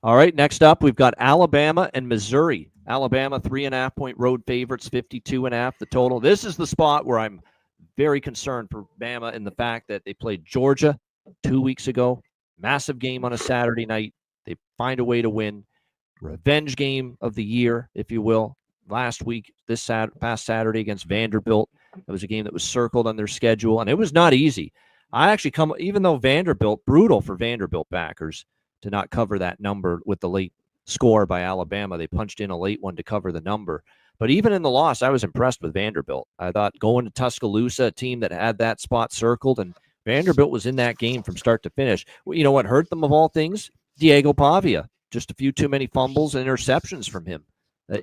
All right, next up, we've got Alabama and Missouri. Alabama, 3.5-point road favorites, 52.5 the total. This is the spot where I'm very concerned for Bama in the fact that they played Georgia 2 weeks ago. Massive game on a Saturday night. They find a way to win. Revenge game of the year, if you will. Last week, past Saturday against Vanderbilt. It was a game that was circled on their schedule, and it was not easy. I actually even though brutal for Vanderbilt backers to not cover that number with the late score by Alabama. They punched in a late one to cover the number. But even in the loss, I was impressed with Vanderbilt. I thought going to Tuscaloosa, a team that had that spot circled, and Vanderbilt was in that game from start to finish. Well, you know what hurt them of all things? Diego Pavia. Just a few too many fumbles and interceptions from him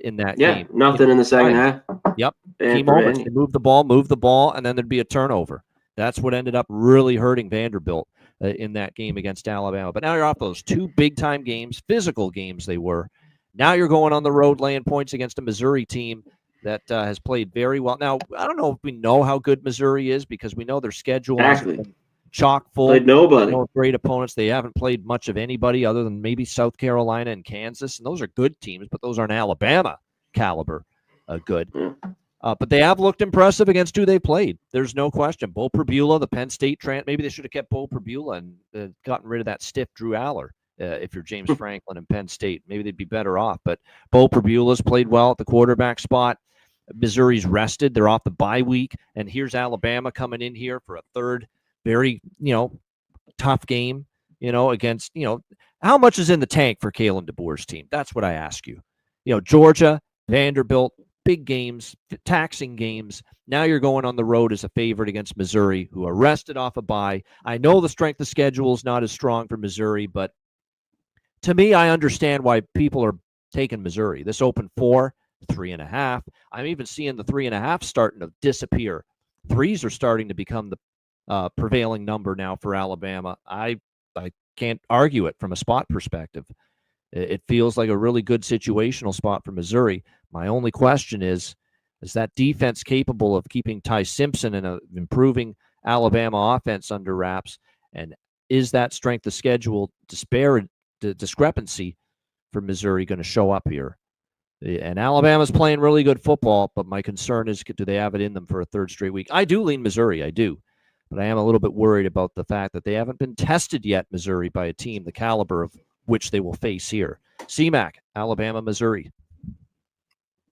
in that game. Yeah, nothing in the second half. Yep. Key moments. They move the ball, and then there'd be a turnover. That's what ended up really hurting Vanderbilt in that game against Alabama. But now you're off those two big-time games, physical games they were. Now you're going on the road laying points against a Missouri team that has played very well. Now, I don't know if we know how good Missouri is because we know their schedule hasn't been chock full. Played nobody. No great opponents. They haven't played much of anybody other than maybe South Carolina and Kansas, and those are good teams, but those aren't Alabama caliber good. But they have looked impressive against who they played. There's no question. Bo Pribula, the Penn State maybe they should have kept Bo Pribula and gotten rid of that stiff Drew Aller. If you're James Franklin and Penn State, maybe they'd be better off. But Bo Pribula's played well at the quarterback spot. Missouri's rested. They're off the bye week. And here's Alabama coming in here for a third very, tough game, against, how much is in the tank for Kalen DeBoer's team? That's what I ask you. Georgia, Vanderbilt, big games, taxing games. Now you're going on the road as a favorite against Missouri, who are rested off a bye. I know the strength of schedule is not as strong for Missouri, but to me, I understand why people are taking Missouri. This opened 4, 3.5. I'm even seeing the 3.5 starting to disappear. Threes are starting to become the prevailing number now for Alabama. I can't argue it from a spot perspective. It feels like a really good situational spot for Missouri. My only question is that defense capable of keeping Ty Simpson and improving Alabama offense under wraps? And is that strength of schedule discrepancy for Missouri going to show up here? And Alabama's playing really good football, but my concern is, do they have it in them for a third straight week? I do lean Missouri, I do. But I am a little bit worried about the fact that they haven't been tested yet, Missouri, by a team the caliber of which they will face here. CMAC, Alabama, Missouri.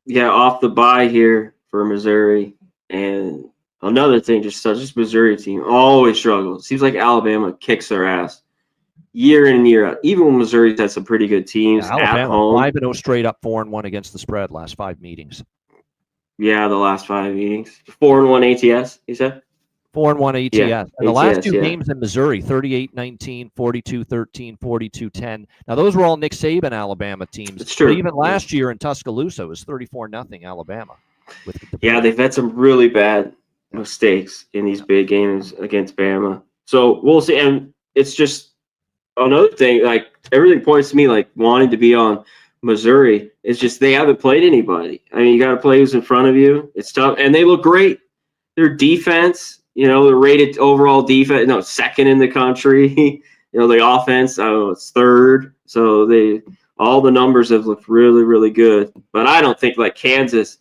Yeah, off the bye here for Missouri. And another thing, just Missouri team always struggles. Seems like Alabama kicks their ass year in and year out. Even when Missouri's had some pretty good teams Alabama, at home. 5-0 straight up, 4-1 against the spread last 5 meetings. Yeah, the last 5 meetings. 4-1 ATS, you said? 4-1 ATS. Yeah, and the last 2 yeah. games in Missouri, 38-19, 42-13, 42-10. Now, those were all Nick Saban Alabama teams. It's true. But even last year in Tuscaloosa, it was 34-0 Alabama. Yeah, they've had some really bad mistakes in these big games against Bama. So we'll see. And it's just another thing, like everything points to me like wanting to be on Missouri. It's just they haven't played anybody. I mean, you got to play who's in front of you. It's tough. And they look great. Their defense, they're rated overall defense, second in the country. The offense, I don't know, it's third. So all the numbers have looked really, really good. But I don't think like Kansas,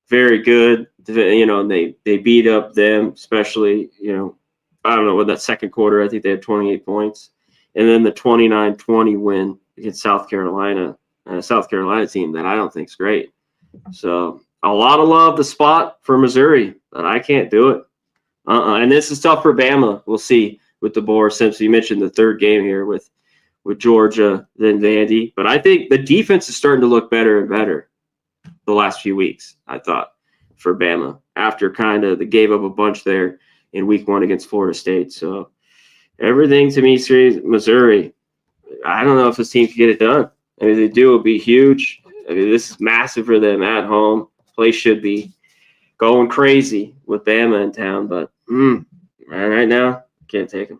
very good. They beat up them, especially, I don't know, with that second quarter, I think they had 28 points. And then the 29-20 win against South Carolina, a South Carolina team that I don't think is great. So a lot of love the spot for Missouri, but I can't do it. And this is tough for Bama. We'll see with DeBoer, since you mentioned the third game here with Georgia, then Vandy. But I think the defense is starting to look better and better the last few weeks, I thought, for Bama, after they gave up a bunch there in week 1 against Florida State. So everything to me screams Missouri. I don't know if this team can get it done. I mean, if they do, it'll be huge. I mean, this is massive for them at home. Place should be going crazy with Bama in town, but right now, can't take them.